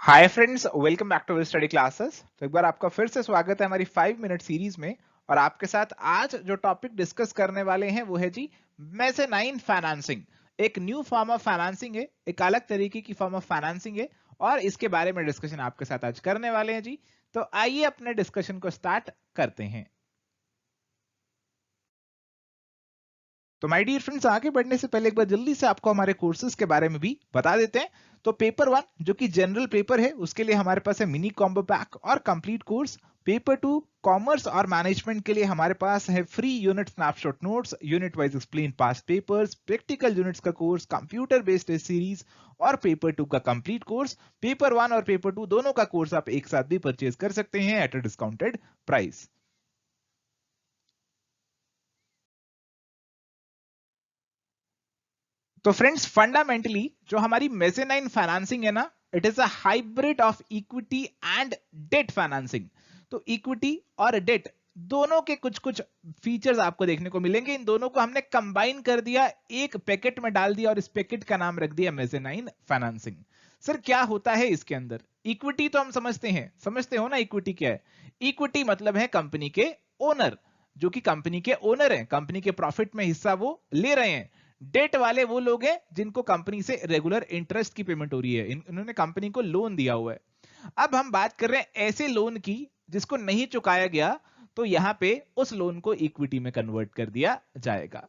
Hi friends, welcome back to study classes. तो एक बार आपका फिर से स्वागत है हमारी 5 मिनट सीरीज में। और आपके साथ आज जो टॉपिक डिस्कस करने वाले हैं वो है जी मेज़ेनाइन फाइनेंसिंग। एक न्यू फॉर्म ऑफ फाइनेंसिंग है, एक अलग तरीके की फॉर्म ऑफ फाइनेंसिंग है और इसके बारे में डिस्कशन आपके साथ आज करने वाले हैं जी। तो आइए अपने डिस्कशन को स्टार्ट करते हैं। तो माय डियर फ्रेंड्स, आगे बढ़ने से पहले एक बार जल्दी से आपको हमारे कोर्सेज के बारे में भी बता देते हैं। तो पेपर 1 जो कि जनरल पेपर है, उसके लिए हमारे पास है मिनी कॉम्बो पैक और कंप्लीट कोर्स। पेपर 2 कॉमर्स और मैनेजमेंट के लिए हमारे पास है free unit snapshot notes, unit wise explain past papers, practical units का course, computer based test series और पेपर 2 का कंप्लीट कोर्स। पेपर 1 और पेपर 2 दोनों का कोर्स आप एक साथ भी परचेज कर सकते हैं एट अ डिस्काउंटेड प्राइस। तो फ्रेंड्स, फंडामेंटली जो हमारी मेज़ेनाइन फाइनेंसिंग है ना, it is a hybrid of equity and debt financing. तो इक्विटी और डेट दोनों के कुछ कुछ फीचर्स आपको देखने को मिलेंगे। इन दोनों को हमने कंबाइन कर दिया, एक पैकेट में डाल दिया और इस पैकेट का नाम रख दिया मेज़ेनाइन फाइनेंसिंग। सर, क्या होता है इसके अंदर? इक्विटी तो हम समझते हैं, समझते हो ना इक्विटी क्या है? इक्विटी मतलब है कंपनी के ओनर, जो कि कंपनी के ओनर हैं, कंपनी के प्रॉफिट में हिस्सा वो ले रहे हैं। डेट वाले वो लोग हैं जिनको कंपनी से रेगुलर इंटरेस्ट की पेमेंट हो रही है, इन्होंने कंपनी को लोन दिया हुआ है। अब हम बात कर रहे हैं ऐसे लोन की जिसको नहीं चुकाया गया, तो यहां पे उस लोन को इक्विटी में कन्वर्ट कर दिया जाएगा।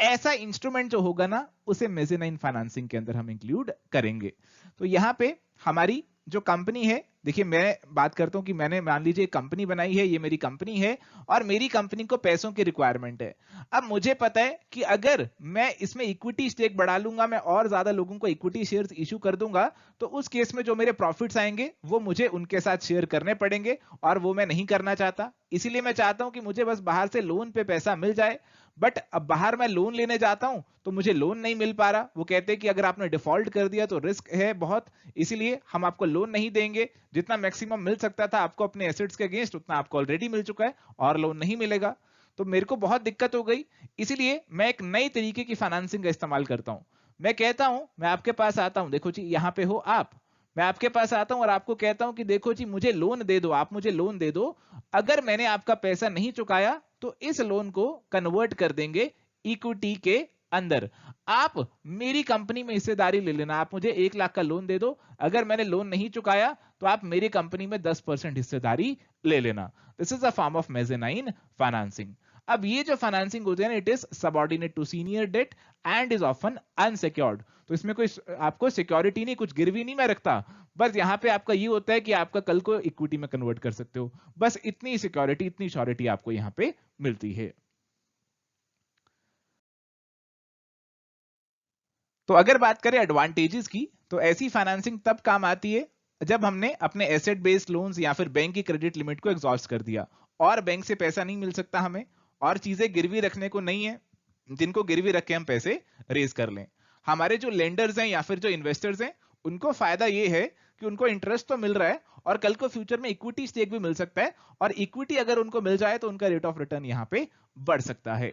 ऐसा इंस्ट्रूमेंट जो होगा ना, उसे मेज़ेनाइन फाइनेंसिंग के अंदर हम इंक्लूड करेंगे। तो यहां पे हमारी जो कंपनी है, देखिए मैं बात करता हूं कि मैंने मान लीजिए कंपनी बनाई है, ये मेरी कंपनी है और मेरी कंपनी को पैसों की रिक्वायरमेंट है। अब मुझे पता है कि अगर मैं इसमें इक्विटी स्टेक बढ़ा लूंगा, मैं और ज्यादा लोगों को इक्विटी शेयर्स इशू कर दूंगा, तो उस केस में जो मेरे प्रॉफिट्स आएंगे वो मुझे उनके साथ शेयर करने पड़ेंगे और वो मैं नहीं करना चाहता। इसीलिए मैं चाहता हूं कि मुझे बस बाहर से लोन पे पैसा मिल जाए। बट अब बाहर मैं लोन लेने जाता हूं तो मुझे लोन नहीं मिल पा रहा। वो कहते हैं कि अगर आपने डिफॉल्ट कर दिया तो रिस्क है बहुत, इसीलिए हम आपको लोन नहीं देंगे। जितना मैक्सिमम मिल सकता था आपको अपने एसेट्स के अगेंस्ट, उतना आपको ऑलरेडी मिल चुका है और लोन नहीं मिलेगा। तो मेरे को बहुत दिक्कत हो गई। इसीलिए मैं एक नई तरीके की फाइनेंसिंग का इस्तेमाल करता हूं। मैं कहता हूं, मैं आपके पास आता हूं, देखो जी यहां पे हो आप, मैं आपके पास आता हूं और आपको कहता हूं कि देखो जी मुझे लोन दे दो, आप मुझे लोन दे दो। अगर मैंने आपका पैसा नहीं चुकाया तो इस लोन को कन्वर्ट कर देंगे इक्विटी के अंदर। आप मेरी कंपनी में हिस्सेदारी ले लेना, आप मुझे 1 लाख का लोन दे दो, अगर मैंने लोन नहीं चुकाया तो आप मेरी कंपनी में 10% हिस्सेदारी ले लेना। This is a form of mezzanine financing. अब ये जो फाइनेंसिंग होती है ना, it is subordinate to senior debt and is often unsecured. तो इसमें कोई आपको सिक्योरिटी नहीं, कुछ गिरवी नहीं मैं रखता। बस यहां पे आपका ये होता है कि आपका कल को इक्विटी में कन्वर्ट कर सकते हो। बस इतनी सिक्योरिटी, इतनी श्योरिटी आपको यहां पे मिलती है। तो अगर बात करें एडवांटेजेस की, तो ऐसी फाइनेंसिंग तब काम आती है जब हमने अपने एसेट बेस्ड लोन्स या फिर बैंक की क्रेडिट लिमिट को एग्जॉस्ट कर दिया और बैंक से पैसा नहीं मिल सकता हमें, और चीजें गिरवी रखने को नहीं है जिनको गिरवी रख के हम पैसे रेज कर लें। हमारे जो लेंडर्स हैं या फिर जो इन्वेस्टर्स हैं, उनको फायदा ये है कि उनको इंटरेस्ट तो मिल रहा है और कल को फ्यूचर में इक्विटी स्टेक भी मिल सकता है, और इक्विटी अगर उनको मिल जाए तो उनका रेट ऑफ रिटर्न यहाँ पे बढ़ सकता है।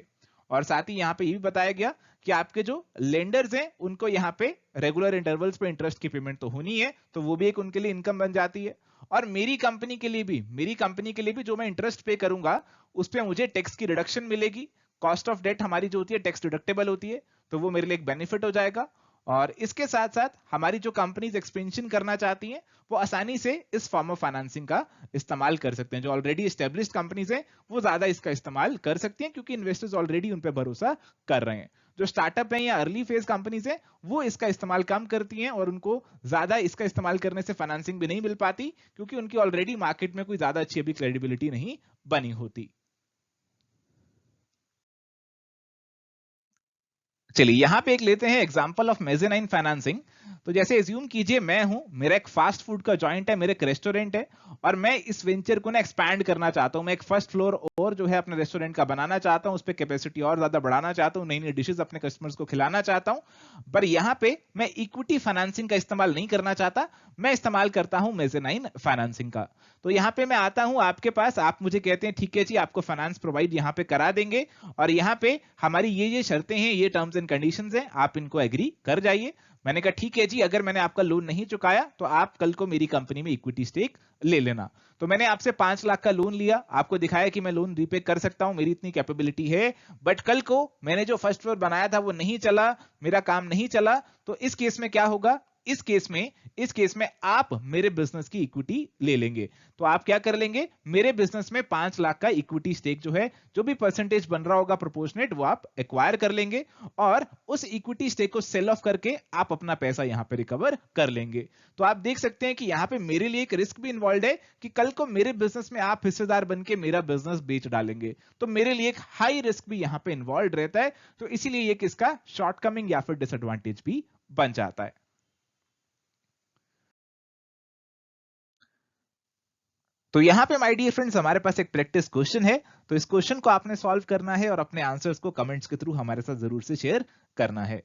और साथ ही यहाँ पे ये भी बताया गया कि आपके जो लेंडर्स हैं उनको यहाँ पे रेगुलर इंटरवल्स पे इंटरेस्ट की पेमेंट तो होनी है, तो वो भी एक उनके लिए इनकम बन जाती है। और मेरी कंपनी के लिए भी जो मैं इंटरेस्ट पे करूंगा उस पर मुझे टैक्स की रिडक्शन मिलेगी। कॉस्ट ऑफ डेट हमारी जो होती है टैक्स डिडक्टेबल होती है, तो वो मेरे लिए एक बेनिफिट हो जाएगा। और इसके साथ साथ हमारी जो कंपनीज एक्सपेंशन करना चाहती हैं, वो आसानी से इस फॉर्म ऑफ फाइनेंसिंग का इस्तेमाल कर सकते हैं। जो ऑलरेडी एस्टेब्लिश्ड कंपनीज हैं वो ज्यादा इसका इस्तेमाल कर सकती हैं, क्योंकि इन्वेस्टर्स ऑलरेडी उन पर भरोसा कर रहे हैं। जो स्टार्टअप है या अर्ली फेज कंपनीज है, वो इसका इस्तेमाल कम करती हैं और उनको ज्यादा इसका इस्तेमाल करने से फाइनेंसिंग भी नहीं मिल पाती, क्योंकि उनकी ऑलरेडी मार्केट में कोई ज्यादा अच्छी अभी क्रेडिबिलिटी नहीं बनी होती। चलिए यहां पे एक लेते हैं एग्जांपल ऑफ मेज़ेनाइन फाइनेंसिंग। तो जैसे एज्यूम कीजिए मैं हूं, मेरा एक फास्ट फूड का जॉइंट है, मेरा एक रेस्टोरेंट है और मैं इस वेंचर को ना एक्सपैंड करना चाहता हूं। मैं एक फर्स्ट फ्लोर और जो है अपने रेस्टोरेंट का बनाना चाहता हूं, उस पर कैपेसिटी और ज्यादा बढ़ाना चाहता हूं, नई नई डिशेस अपने कस्टमर्स को खिलाना चाहता हूं। पर यहां पे मैं इक्विटी फाइनेंसिंग का इस्तेमाल नहीं करना चाहता, मैं इस्तेमाल करता हूं मेज़ेनाइन फाइनेंसिंग का। तो यहां पे मैं आता हूं आपके पास, आप मुझे कहते हैं ठीक है जी आपको फाइनेंस प्रोवाइड यहां पे करा देंगे, और यहां पे हमारी ये शर्तें हैं, ये टर्म्स एंड कंडीशंस हैं, आप इनको एग्री कर जाइए। मैंने कहा ठीक है जी, अगर मैंने आपका लोन नहीं चुकाया तो आप कल को मेरी कंपनी में इक्विटी स्टेक ले लेना। तो मैंने आपसे 5 लाख का लोन लिया, आपको दिखाया कि मैं लोन रीपे कर सकता हूं, मेरी इतनी कैपेबिलिटी है, बट कल को मैंने जो फर्स्ट फ्लोर बनाया था वो नहीं चला, मेरा काम नहीं चला, तो इस केस में क्या होगा? इस केस में आप मेरे बिजनेस की इक्विटी ले लेंगे। तो आप क्या कर लेंगे? मेरे बिजनेस में 5 लाख का इक्विटी स्टेक जो है, जो भी परसेंटेज बन रहा होगा प्रोपोर्शनेट, वो आप एक्वायर कर लेंगे और उस इक्विटी स्टेक को सेल ऑफ करके आप अपना पैसा यहां पे रिकवर कर लेंगे। तो आप देख सकते हैं कि यहां पे मेरे लिए एक रिस्क भी इन्वॉल्व है कि कल को मेरे बिजनेस में आप हिस्सेदार बन के मेरा बिजनेस बेच डालेंगे, तो मेरे लिए एक हाई रिस्क भी यहां पे इन्वॉल्व रहता है। तो इसीलिए एक इसका शॉर्टकमिंग या फिर डिसएडवांटेज भी बन जाता है। तो यहां पे माय डियर फ्रेंड्स हमारे पास एक प्रैक्टिस क्वेश्चन है, तो इस क्वेश्चन को आपने सॉल्व करना है और अपने आंसर्स को कमेंट्स के थ्रू हमारे साथ जरूर से शेयर करना है।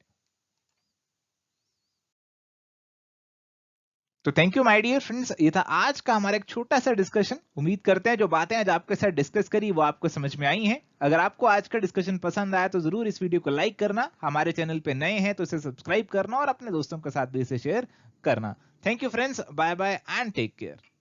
तो thank you my dear friends, ये था आज का हमारा एक छोटा सा डिस्कशन। उम्मीद करते हैं जो बातें आज आपके साथ डिस्कस करी वो आपको समझ में आई हैं। अगर आपको आज का डिस्कशन पसंद आया तो जरूर इस वीडियो को लाइक करना, हमारे चैनल पे नए हैं तो इसे सब्सक्राइब करना और अपने दोस्तों के साथ भी इसे शेयर करना। Thank you friends, bye bye and take care.